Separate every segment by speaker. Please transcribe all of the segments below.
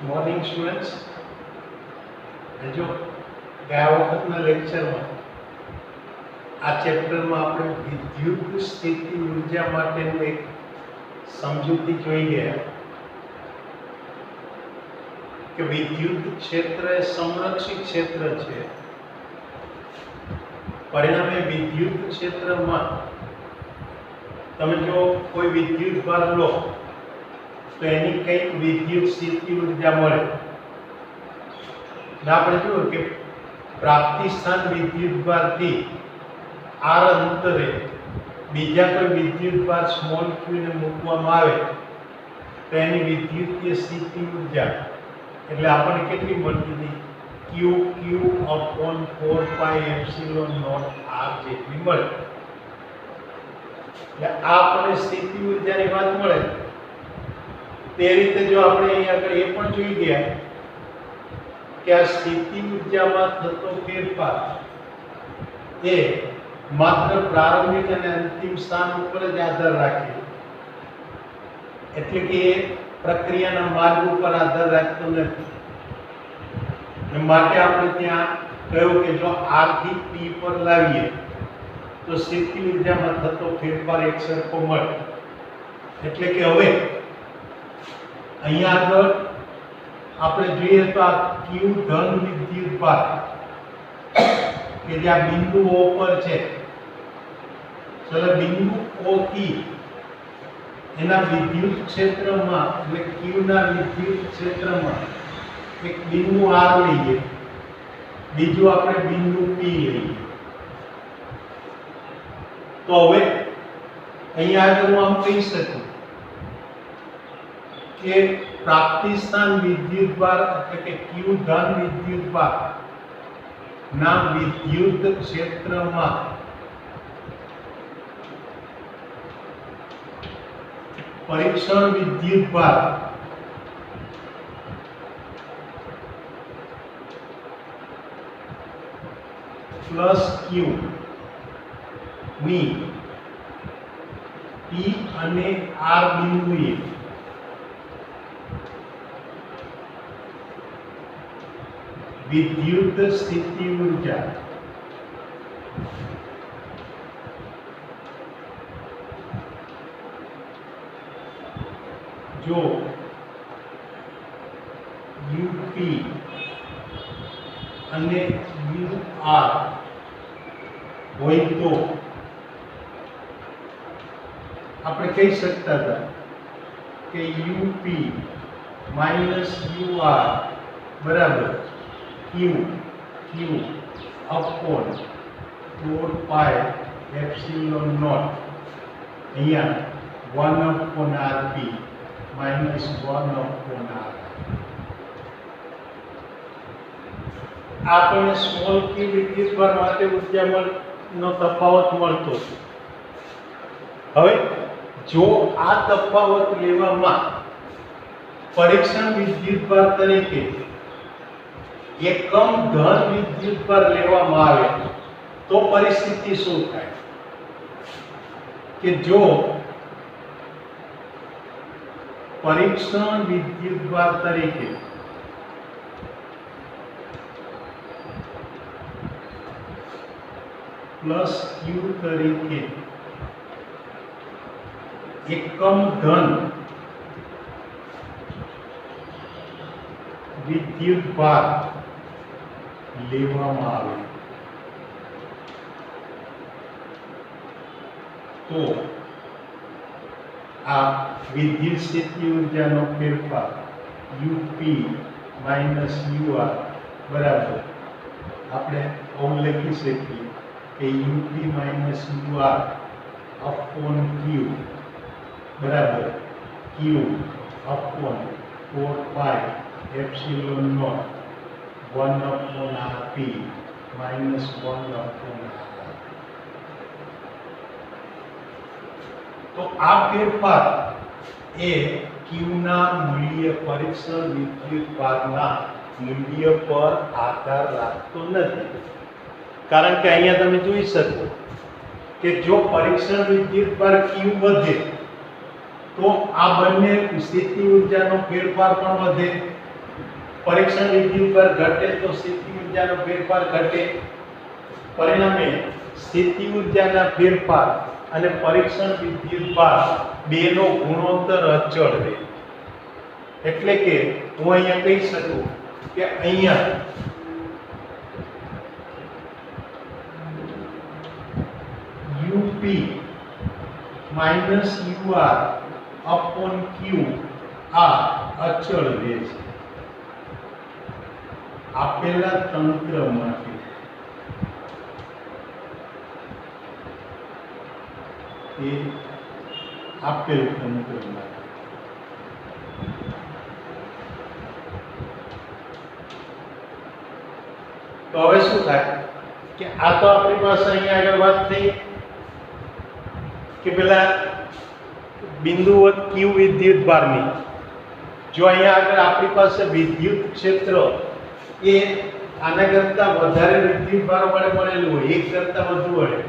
Speaker 1: Morning students. જો ગયા વખતના લેક્ચરમાં આ ચેપ્ટરમાં આપણે વિદ્યુત સ્થિતિ ઉર્જા માટેનું એક સમજૂતી જોઈ ગયા કે વિદ્યુત ક્ષેત્ર એ સંરક્ષિત ક્ષેત્ર છે. પરિણામે વિદ્યુત ક્ષેત્રમાં તમે જો કોઈ વિદ્યુત ભાર લો તો એની કંઈક વિદ્યુત સ્થિતિ ઉર્જા મળે. આપણે જોયું કે પ્રાપ્તિ સ્થાન વિદ્યુત ભારથી r અંતરે બીજા કોઈ વિદ્યુત ભાર સ્મોલ q ને મૂકવામાં આવે તો એની વિદ્યુતીય સ્થિતિ ઉર્જા એટલે આપણને કેટલી મળતી હતી? Q/4πε0 r જેટલી મળે. એટલે આ આપણને સ્થિતિ ઉર્જાની વાત મળે. તે રીતે જો આપણે અહીંયા આગળ એ પણ જોઈ ગયા કે આ સ્થિતિ ઉર્જામાં થતો ફેરફાર એ માત્ર પ્રારંભિક અને અંતિમ સ્થાન ઉપર જ આધાર રાખે, એટલે કે એ પ્રક્રિયાના માર્ગ ઉપર આધાર રાખતો નથી. માટે આપણે ત્યાં કહ્યું કે જો r થી p પર લાવીએ તો સ્થિતિ ઉર્જામાં થતો ફેરફાર એકસરખો મળે. એટલે કે હવે અહીંયા આગળ આપણે જોઈએ તો આ q ધન વિદ્યુત ભાર કે જે આ બિંદુ O પર છે, ચલો બિંદુ O થી એના વિદ્યુત ક્ષેત્રમાં એટલે q ના વિદ્યુત ક્ષેત્રમાં એક બિંદુ r લઈએ, બીજું આપણે બિંદુ p લઈએ. તો હવે અહીંયા આગળ હું આમ કહી શકું કે પ્રાપ્તિ સ્થાન વિદ્યુત ભાર એટલે કે q ધન વિદ્યુત ભાર ના વિદ્યુત ક્ષેત્રમાં પરીક્ષણ વિદ્યુત ભાર પ્લસ q ની p અને r બિંદુએ વિદ્યુત સ્થિતિ ઉર્જા જો UP અને UR હોય તો આપણે કહી શકતા હતા કે UP માઇનસ UR બરાબર Q upon 4πε0 અહીંયા 1/Rp minus 1/R. આપણને સ્મોલ q વિદ્યુત ભાર માટે ઉર્જાનો તફાવત મળતો. હવે જો આ તફાવત લેવામાં પરીક્ષણ વિદ્યુત ભાર તરીકે એકમ ધન વિદ્યુત ભાર લેવામાં આવે તો પરિસ્થિતિ શું થાય? કે જો પરીક્ષણ વિદ્યુત ભાર તરીકે પ્લસ q તરીકે એકમ ધન વિદ્યુત ભાર લેવામાં આવે તો આ વિદ્યુત સ્થિતિ ઉર્જાનો ફેરફાર UP માઇનસ UR બરાબર આપણે આમ લખી શકીએ કે UP minus UR upon Q બરાબર Q upon 4πε0 1/Rp minus 1/R. તો આ ફેરફાર એ q ના મૂલ્ય પરીક્ષણ વિદ્યુત ભારના મૂલ્ય પર આધાર રાખતો નથી. કારણ કે અહીંયા તમે જોઈ શકો કે જો પરીક્ષણ વિદ્યુત ભાર q વધે તો આ બંને સ્થિતિ ઊર્જાનો ફેરફાર પણ વધે પરીક્ષણ વિદ્યુતભાર ઘટે તો સ્થિતિ ઊર્જાનો ફેરફાર ઘટે, પરિણામે સ્થિતિ ઊર્જાના ફેરફાર અને પરીક્ષણ વિદ્યુતભાર બેનો ગુણોત્તર અચળ રહે. એટલે કે હું અહીંયા કહી શકું કે અહીંયા UP minus UR upon Q આ અચળ રહે છે આપેલા તંત્ર માટે. એ આપેલ તંત્ર માટે તો હવે શું થાય કે આ તો આપણી પાસે અહીંયા આગળ વાત થઈ કે પેલા બિંદુવત Q વિદ્યુતભારની. જો અહીંયા આગળ આપણી પાસે વિદ્યુત ક્ષેત્ર એ આના કરતા વધારે વિદ્યુતભાર વડે મળેલું હોય, એક કરતા વધુ વડે,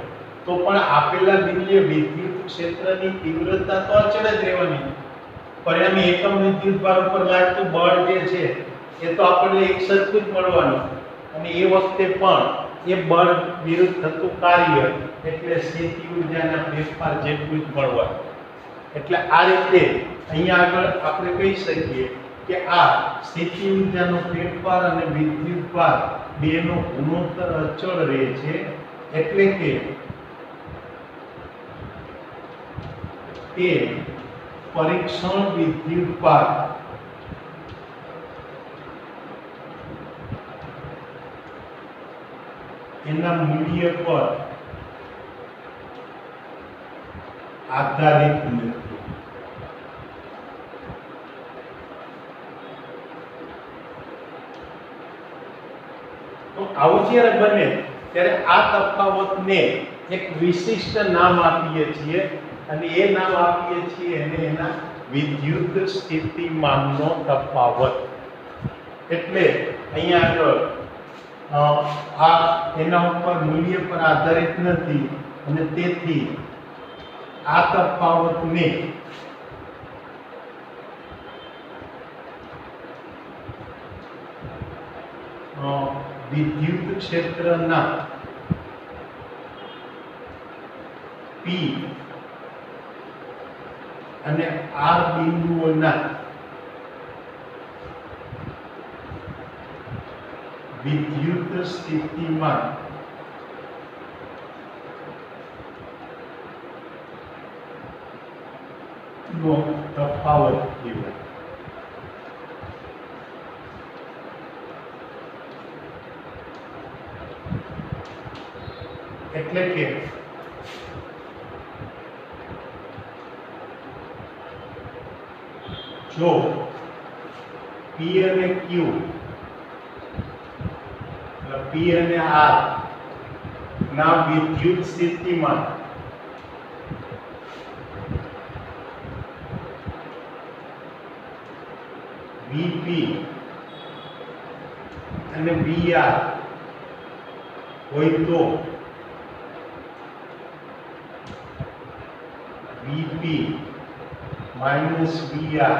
Speaker 1: તો પણ આપેલા બિંદુએ વિદ્યુત ક્ષેત્રની તીવ્રતા તો અચળ જ રહેવાની. પરિણામે એકમ વિદ્યુતભાર ઉપર લાગતું બળ જે છે એ તો આપણને એક સરખું જ મળવાનું, અને એ વખતે પણ એ બળ વિરુદ્ધ થતું કાર્ય એટલે સ્થિતિ ઊર્જાના ફેરફાર જેટલું જ મળવાનું. એટલે આ રીતે અહીંયા આગળ આપણે કહી શકીએ કે આ સ્થિતિ ઊર્જાનો ફેરફાર અને વિદ્યુતભાર બેનો ગુણોત્તર અચળ રહે છે. એટલે કે તે પરીક્ષણ વિદ્યુતભાર એના મૂલ્ય પર આધારિત નથી. તો આવું જ્યારે બને ત્યારે આ તફાવતને એક વિશિષ્ટ નામ આપીએ છીએ, અને એ નામ આપીએ છીએ એને એના વિદ્યુત સ્થિતિમાનનો તફાવત. એટલે અહીંયા આગળ આ એના ઉપર મૂલ્ય પર આધારિત નથી, અને તેથી આ તફાવતને વિદ્યુત ક્ષેત્રના P અને R બિંદુઓના વિદ્યુત સ્થિતિમાન નો તફાવત કહેવાય. એટલે કે જો P અને Q, P અને R ના વિદ્યુત સ્થિતિમાન VP અને VR હોય તો VP માઇનસ VR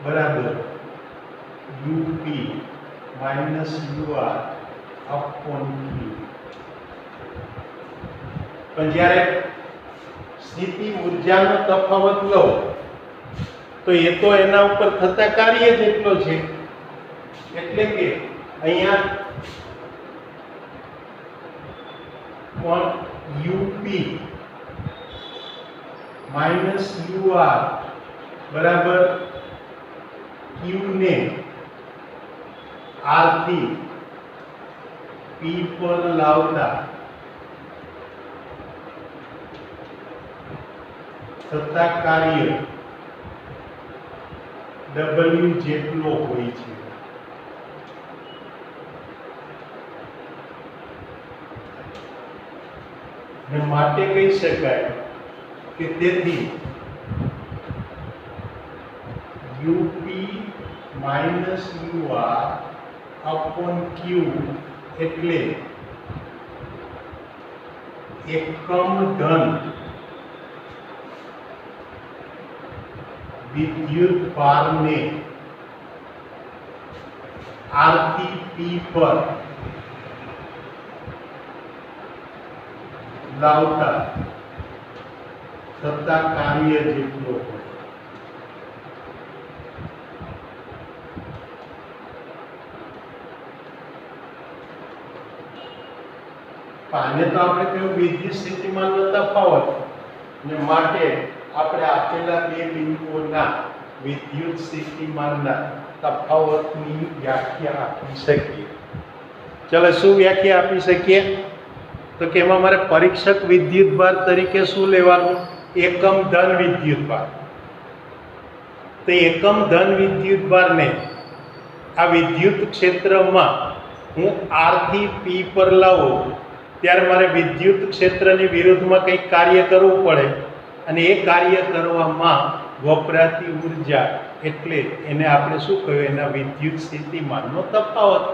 Speaker 1: બરાબર UP minus UR upon Q. પણ જ્યારે સ્થિતિ ઊર્જાનો તફાવત લો તો એ તો એના ઉપર થતા કાર્ય જેટલો છે. એટલે કે અહીંયા પણ UP માઇનસ UR બરાબર Q ને R થી P પર લાવતા થતા કાર્ય W જેટલો હોય છે. ને માટે કહી શકાય કે તેથી UP minus UR upon Q એટલે એકમ ધન વિદ્યુત ભારને R થી P પર લાવતા થતા કાર્ય જેટલો હોય. આને તો આપણે કહ્યું વિદ્યુત સ્થિતિમાનનો તફાવત, અને માટે આપણે આપેલા બે બિંદુઓના વિદ્યુત સ્થિતિમાનના તફાવતની વ્યાખ્યા આપી શકીએ. ચાલો શું વ્યાખ્યા આપી શકીએ? તો કે એમાં મારે પરીક્ષક વિદ્યુતભાર તરીકે શું લેવાનું? એકમ ધન વિદ્યુતભાર. તો એકમ ધન વિદ્યુતભારને આ વિદ્યુત ક્ષેત્રમાં હું R થી P પર લાવું ત્યારે મારે વિદ્યુત ક્ષેત્રની વિરુદ્ધમાં કંઈક કાર્ય કરવું પડે, અને એ કાર્ય કરવામાં વપરાતી ઉર્જા એટલે એને આપણે શું કહ્યું? એના વિદ્યુત સ્થિતિમાનનો તફાવત.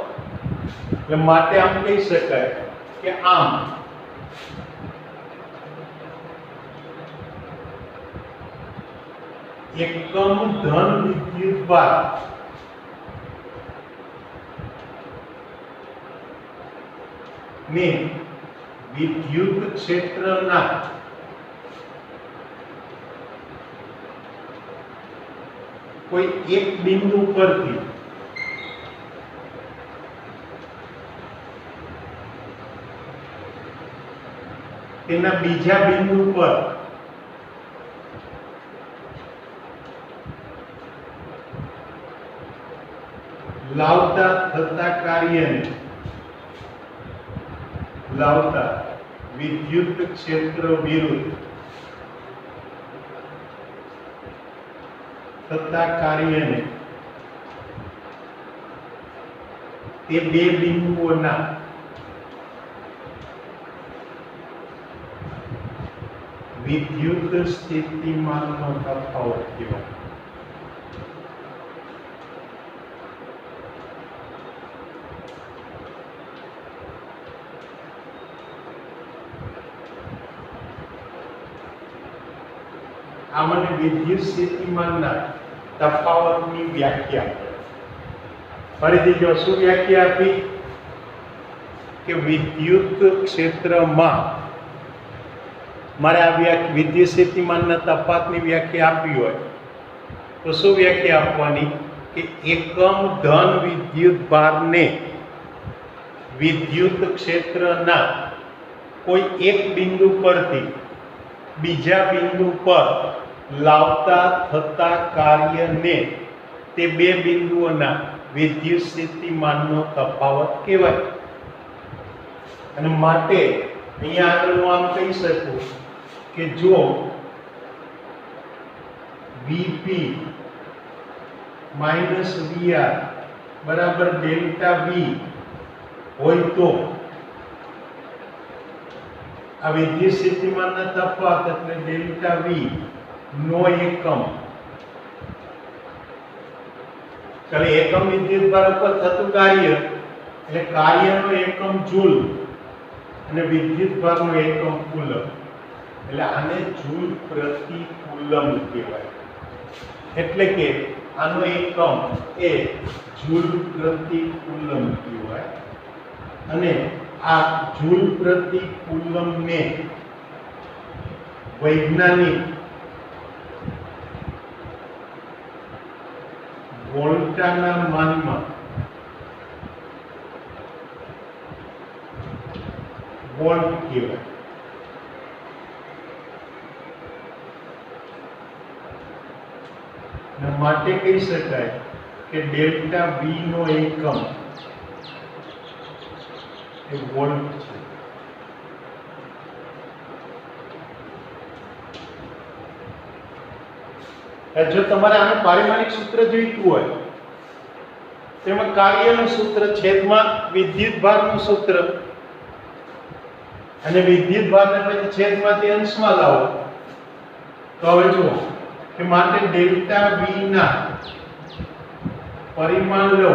Speaker 1: એટલે માટે આમ કહી શકાય કે આમ એકમ ધન વિદ્યુતભાર ને વિદ્યુત ક્ષેત્રના કોઈ એક બિંદુ પરથી તેના બીજા બિંદુ પર લાવતા થતા કાર્યને લાવતા વિદ્યુત ક્ષેત્ર વિરુદ્ધ થતા કાર્યને તે બે બિંદુઓના વિદ્યુત સ્થિતિમાનનો તફાવત કહેવાય. આ મને વિદ્યુત સ્થિતિમાનના તફાવતની વ્યાખ્યા. ફરીથી જો શું વ્યાખ્યા આપી? કે વિદ્યુત ક્ષેત્રમાં મારે આ વિદ્યુત સ્થિતિમાનના તફાવતની વ્યાખ્યા આપી હોય તો શું વ્યાખ્યા આપવાની? કે એકમ ધન વિદ્યુતભારને વિદ્યુત ક્ષેત્રના કોઈ એક બિંદુ પરથી બીજા બિંદુ પર લાવતા થતા કાર્યને તે બે બિંદુઓના વિદ્યુત સ્થિતિમાનનો તફાવત કહેવાય. અને માટે અહીંયા આગળ હું આમ કહી શકું કે જો Vp માઇનસ Vr બરાબર ડેલ્ટા V હોય તો આ વિદ્યુત સ્થિતિમાનના તફાવત એટલે ડેલ્ટા V નો એકમ. ચાલે એકમ વિદ્યુતભાર ઉપર થતું કાર્ય એટલે કાર્યનો એકમ જૂલ અને વિદ્યુતભારનો એકમ કુલમ. એટલે આને જૂલ પ્રતિ કુલમ કહેવાય. એટલે કે આનો એકમ એ જૂલ પ્રતિ કુલમ કહેવાય. અને આ જૂલ પ્રતિ કુલમને વૈજ્ઞાનિક વોલ્ટાના માનમાં વોલ્ટ કહેવાય. માટે કહી શકાય કે ડેલ્ટા V નો એકમ એ વોલ્ટ છે. જો તમારે આનું પારિમાણિક સૂત્ર જોઈતું હોય તેમાં કાર્યનું સૂત્ર છેદમાં વિદ્યુતભારનું સૂત્ર અને વિદ્યુતભારને પછી છેદમાંથી અંશમાં લાવો તો હવે જુઓ કે માટે ડેલ્ટા V ના પરિમાણ લો.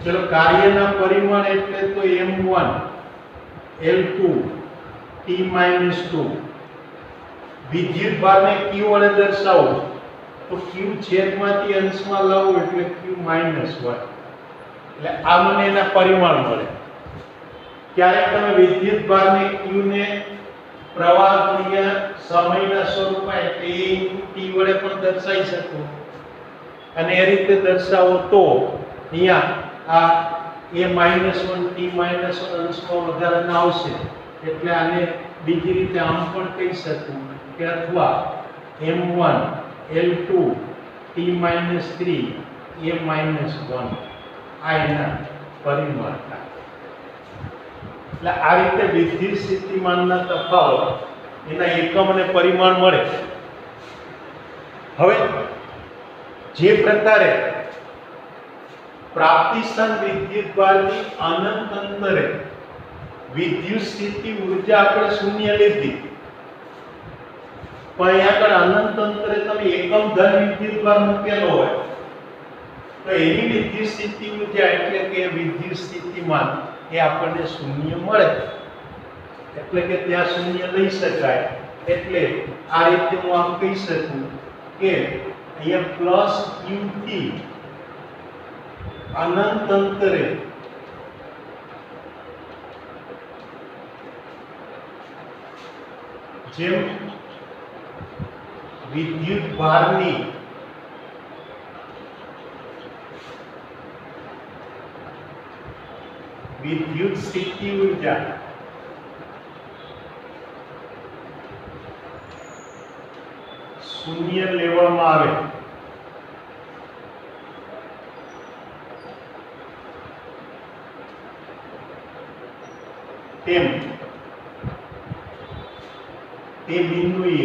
Speaker 1: ચલો કાર્યના પરિમાણ એટલે તો m1 L2 T - 2. વિદ્યુતભારને q વડે દર્શાવો તો q છેદમાંથી અંશમાં લાવો એટલે q -1 એટલે આ મને એના પરિમાણ મળે. ક્યારેક તમે વિદ્યુત ભારને q ને પ્રવાહ ગુણ્યા સમયના સ્વરૂપમાં એટલે a × t વડે પણ દર્શાવી શકો અને એ રીતે દર્શાવો તો અહીંયા આ a -1 t -1 અંશમાં વધારાના આવશે એટલે આને બીજી રીતે આમ પણ કહી શકું કે અથવા m1 l2 t -3 a -1 આ એના પરિમાણ થાય. એટલે આ રીતે વિદ્યુત સ્થિતિમાનના તફાવત એના એકમ અને પરિમાણ મળે. હવે જે પ્રકારે પ્રાપ્તિસ્થાન વિદ્યુતભારની અનંત અંતરે વિદ્યુત સ્થિતિ ઊર્જા આપણે શૂન્ય લીધી, પણ અહીંયા આગળ અનંત અંતરે તમે એકમ ધન વિદ્યુતભાર મૂકેલો હોય તો એની વિદ્યુત સ્થિતિ ઊર્જા એટલે કે વિદ્યુત સ્થિતિમાન એ આપણને શૂન્ય મળે. એટલે કે ત્યાં શૂન્ય લઈ શકાય. એટલે આ રીતે હું આમ કહી શકું કે અહીંયા પ્લસ q થી અનંત અંતરે જેમ વિદ્યુત ભારની વિદ્યુત સ્થિતિ ઊર્જા શૂન્ય લેવામાં આવે તેમ તે બિંદુએ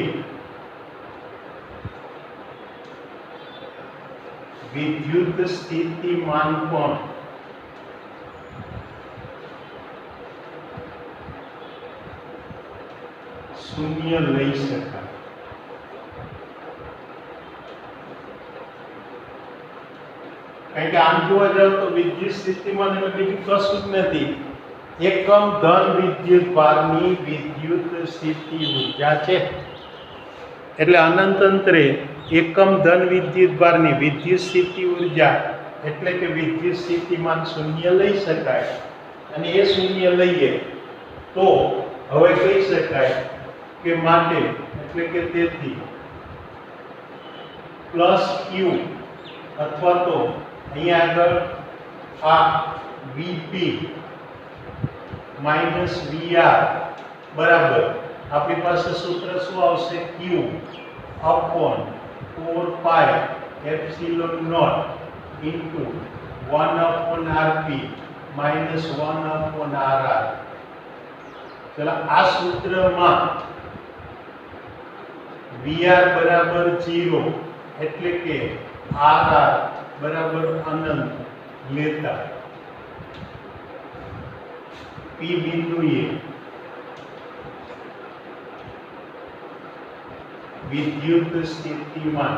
Speaker 1: વિદ્યુત સ્થિતિમાન પણ શૂન્ય લઈ શકાય. કારણ કે આમ જોવા જાવ તો વિદ્યુત સ્થિતિમાન એટલે બીજું કશું જ નથી, એકમ ધન વિદ્યુત ભારની વિદ્યુત સ્થિતિ ઊર્જા છે. એટલે અનંત અંતરે એકમ ધન વિદ્યુત ભારની વિદ્યુત સ્થિતિ ઊર્જા એટલે કે વિદ્યુત સ્થિતિમાન શૂન્ય લઈ શકાય. અને એ શૂન્ય લઈએ તો હવે કહી શકાય કે માટે એટલે કે તેથી પ્લસ q અથવા તો અહીંયા આગળ આ Vp માઇનસ Vr બરાબર આપણી પાસે સૂત્ર શું આવશે? q upon 4 pi epsilon naught into 1 upon Rp minus 1 upon Rr. ચલો આ સૂત્રમાં Vr બરાબર 0 એટલે કે Rr બરાબર અનંત લેતા P બિંદુએ વિદ્યુત સ્થિતિમાન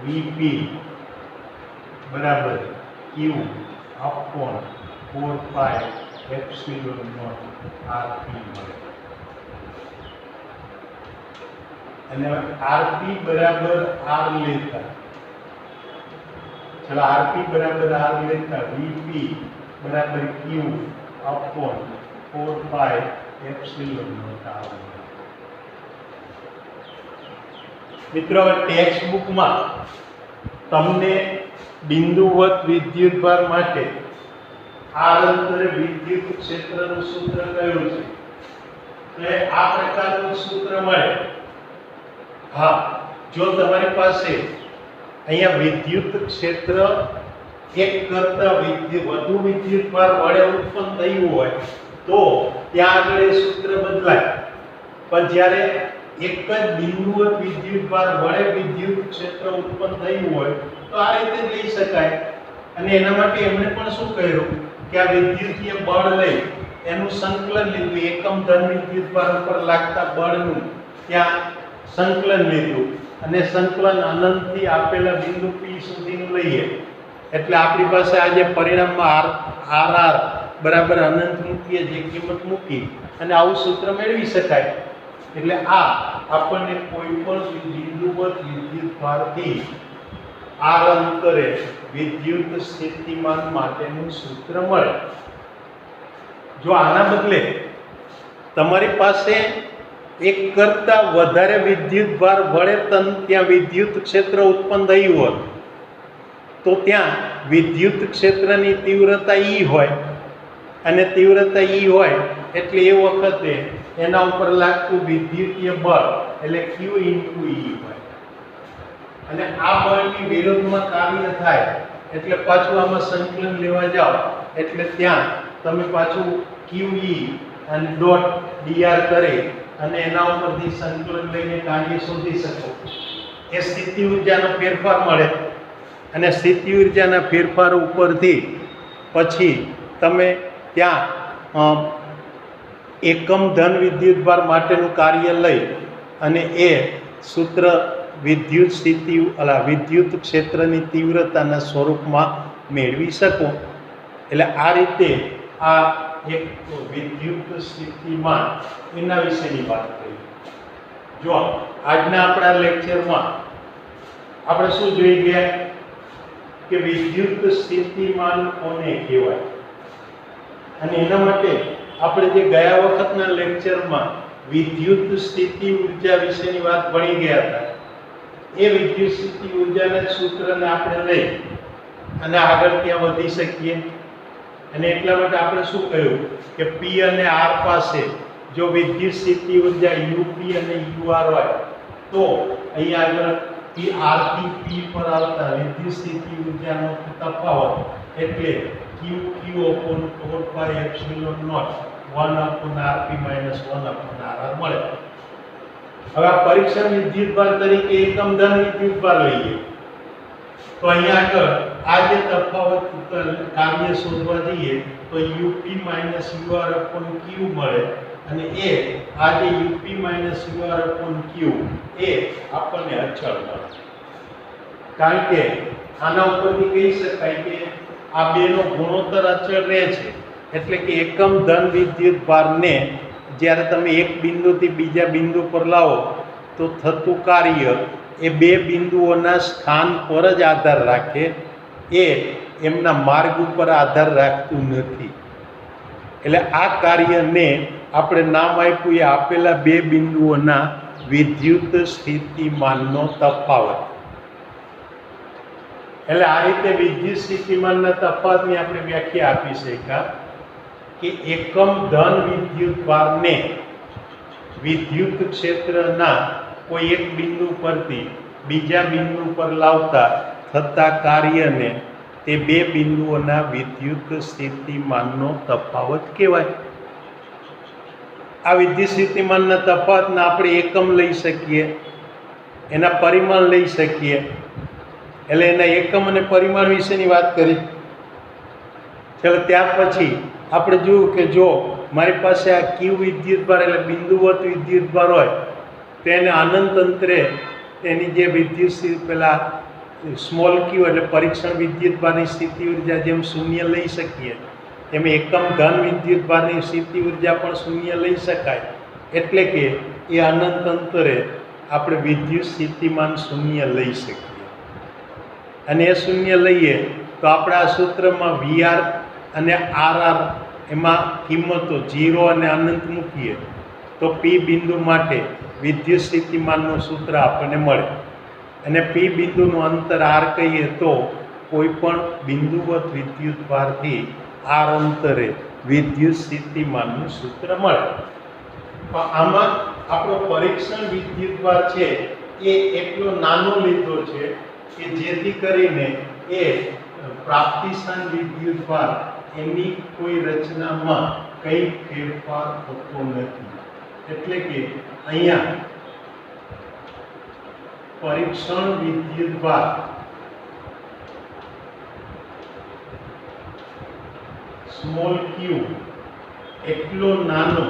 Speaker 1: Vp બરાબર q upon 4 pi epsilon naught Rp મળે. અને Rp બરાબર R લેતા ચલો Rp બરાબર R લેતા Vp બરાબર q upon 4 pi epsilon naught R. મિત્રો ટેક્સ્ટ બુકમાં તમને બિંદુવત વિદ્યુતભાર માટે r અંતરે વિદ્યુત ક્ષેત્રનું સૂત્ર કયું છે? એટલે આ પ્રકારનું સૂત્ર મળે. હા, જો તમારી પાસે અહીંયા વિદ્યુત ક્ષેત્ર એક કરતા વધુ વિદ્યુતભાર વડે ઉત્પન્ન થયું હોય તો ત્યાં આગળ એ સૂત્ર બદલાય. પણ જ્યારે એક જ બિંદુવત વિદ્યુતભાર વડે વિદ્યુત ક્ષેત્ર ઉત્પન્ન થયું હોય તો આ રીતે લઈ શકાય. અને એના માટે એમણે પણ શું કર્યું કે આ વિદ્યુતીય બળ લઈ એનું સંકલન લીધું, એકમ ધન વિદ્યુતભાર ઉપર લાગતા બળનું ત્યાં સંકલન લીધું અને સંકલન અનંતથી આપેલા બિંદુ P સુધીનું લઈએ એટલે આપણી પાસે આ જે પરિણામમાં Rr બરાબર અનંત મૂકીએ જે કિંમત મૂકી અને આવું સૂત્ર મેળવી શકાય. એટલે આ આપણને કોઈ પણ બિંદુવત વિદ્યુતભારથી r અંતરે વિદ્યુત સ્થિતિમાન માટેનું સૂત્ર મળે. જો આના બદલે તમારી પાસે એક કરતા વધારે વિદ્યુતભાર વડે ત્યાં વિદ્યુત ક્ષેત્ર ઉત્પન્ન થયું હોય તો ત્યાં વિદ્યુત ક્ષેત્રની તીવ્રતા E હોય અને તીવ્રતા E હોય એટલે એ વખતે એના ઉપર લાગતું વિદ્યુતીય બળ એટલે Q × E હોય અને આ બળની વિરુદ્ધમાં કાર્ય થાય એટલે પાછું આમાં સંકલન લેવા જાઓ એટલે ત્યાં તમે પાછું QE અને ડોટ dr કરી અને એના ઉપરથી સંકલન લઈને કાર્ય શોધી શકો. એ સ્થિતિ ઊર્જાનો ફેરફાર મળે અને સ્થિતિ ઊર્જાના ફેરફાર ઉપરથી પછી તમે ત્યાં એકમ ધન વિદ્યુતભાર માટેનું કાર્ય લઈ અને એ સૂત્ર વિદ્યુત વિદ્યુત ક્ષેત્રની તીવ્રતાના સ્વરૂપમાં મેળવી શકો. એટલે આ રીતે આ એક વિદ્યુત સ્થિતિમાન એના વિશેની વાત કરી. જો આજના આપણા લેક્ચરમાં આપણે શું જોઈ ગયા કે વિદ્યુત સ્થિતિમાન કોને કહેવાય અને એના માટે આપણે જે ગયા વખતના લેક્ચરમાં વિદ્યુત સ્થિતિ ઊર્જા વિશેની વાત ભણી ગયા હતા એ વિદ્યુત સ્થિતિ ઊર્જાના સૂત્રને આપણે લઈ અને આગળ ત્યાં વધી શકીએ. અને એટલા માટે આપણે શું કહ્યું કે P અને R પાસે જો વિદ્યુત સ્થિતિ ઊર્જા UP અને UR હોય તો અહીંયા આગળ R થી P પર આવતા વિદ્યુત સ્થિતિ ઊર્જાનો તફાવત એટલે Q/4πε0 1/Rp - 1/R મળે. હવે આ પરીક્ષણ વિદ્યુતભાર તરીકે એકમ ધન વિદ્યુતભાર લઈએ તો અહીંયા આગળ આ જે તફાવત કાર્ય શોધવા જઈએ તો UP - UR/Q મળે અને એ આ જે UP - UR/Q એ આપણને અચળ મળે. કારણ કે આના ઉપરથી કહી શકાય કે આ બેનો ગુણોત્તર અચળ રહે છે એટલે કે એકમ ધન વિદ્યુતભારને જ્યારે તમે એક બિંદુથી બીજા બિંદુ પર લાવો તો થતું કાર્ય એ બે બિંદુઓના સ્થાન પર જ આધાર રાખે, એ એમના માર્ગ ઉપર આધાર રાખતું નથી. એટલે આ કાર્યને આપણે નામ આપ્યું એ આપેલા બે બિંદુઓના વિદ્યુત સ્થિતિમાનનો તફાવત. એટલે આ રીતે વિદ્યુત સ્થિતિમાનના તફાવતની આપણે વ્યાખ્યા આપી શક્યા કે એકમ ધન વિદ્યુતભારને વિદ્યુત ક્ષેત્રના કોઈ એક બિંદુ પરથી બીજા બિંદુ પર લાવતા થતા કાર્યને તે બે બિંદુઓના વિદ્યુત સ્થિતિમાનનો તફાવત કહેવાય. આ વિદ્યુત સ્થિતિમાનના તફાવતને આપણે એકમ લઈ શકીએ, એના પરિમાણ લઈ શકીએ. એટલે એના એકમ અને પરિમાણ વિશેની વાત કરી. ચાલો ત્યાર પછી આપણે જોયું કે જો મારી પાસે આ Q વિદ્યુતભાર એટલે બિંદુવત વિદ્યુતભાર હોય તો એને અનંત અંતરે એની જે વિદ્યુત પેલા સ્મોલ Q એટલે પરીક્ષણ વિદ્યુતભારની સ્થિતિ ઊર્જા જેમ શૂન્ય લઈ શકીએ એમ એકમ ધન વિદ્યુતભારની સ્થિતિ ઊર્જા પણ શૂન્ય લઈ શકાય. એટલે કે એ અનંત અંતરે આપણે વિદ્યુત સ્થિતિમાન શૂન્ય લઈ શકીએ. અને એ શૂન્ય લઈએ તો આપણે આ સૂત્રમાં VR અને RR એમાં કિંમતો 0 અને અનંત મૂકીએ તો P બિંદુ માટે વિદ્યુત સ્થિતિમાનનું સૂત્ર આપણને મળે. અને P બિંદુનું અંતર R કહીએ તો કોઈ પણ બિંદુવત વિદ્યુતભારથી R અંતરે વિદ્યુત સ્થિતિમાનનું સૂત્ર મળે. તો આમાં આપણો પરીક્ષણ વિદ્યુતભાર છે એ એટલો નાનો લીધો છે કે જેથી કરીને એ પ્રાપ્તિસ્થાન વિદ્યુતભાર એની કોઈ રચનામાં કંઈ ફેરફાર થતો નથી. એટલે કે અહીંયા પરીક્ષણ વિદ્યુતભાર સ્મોલ q એટલો નાનો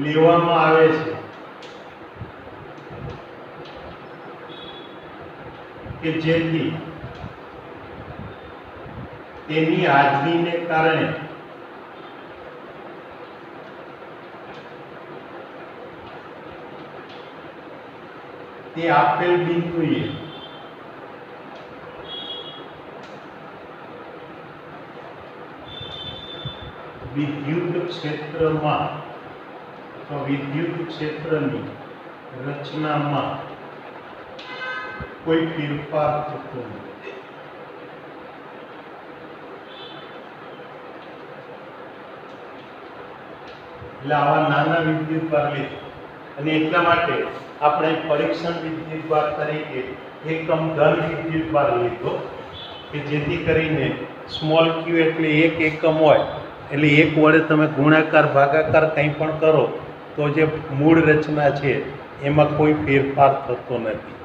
Speaker 1: લેવામાં આવે છે કે જેથી તેની હાજરીને કારણે તે આપેલ બિંદુએ વિદ્યુત ક્ષેત્રમાં અથવા વિદ્યુત ક્ષેત્રની રચનામાં કોઈ ફેરફાર થતો નથી. એટલે આવા નાના વિદ્યુતભાર લીધા અને એટલા માટે આપણે પરીક્ષણ વિદ્યુતભાર તરીકે એકમ ઘન વિદ્યુતભાર લીધો કે જેથી કરીને સ્મોલ ક્યુ એટલે એક એકમ હોય એટલે એક વડે તમે ગુણાકાર ભાગાકાર કંઈ પણ કરો તો જે મૂળ રચના છે એમાં કોઈ ફેરફાર થતો નથી.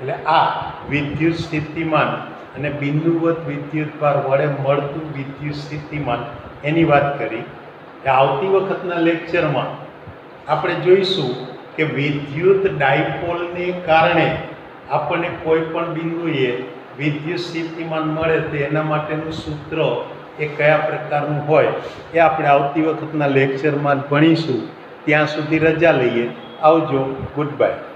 Speaker 1: એટલે આ વિદ્યુત સ્થિતિમાન અને બિંદુવત વિદ્યુતભાર વડે મળતું વિદ્યુત સ્થિતિમાન એની વાત કરી. કે આવતી વખતના લેક્ચરમાં આપણે જોઈશું કે વિદ્યુત ડાયપોલને કારણે આપણને કોઈ પણ બિંદુએ વિદ્યુત સ્થિતિમાન મળે તો એના માટેનું સૂત્ર એ કયા પ્રકારનું હોય એ આપણે આવતી વખતના લેક્ચરમાં ભણીશું. ત્યાં સુધી રજા લઈએ. આવજો. Good bye.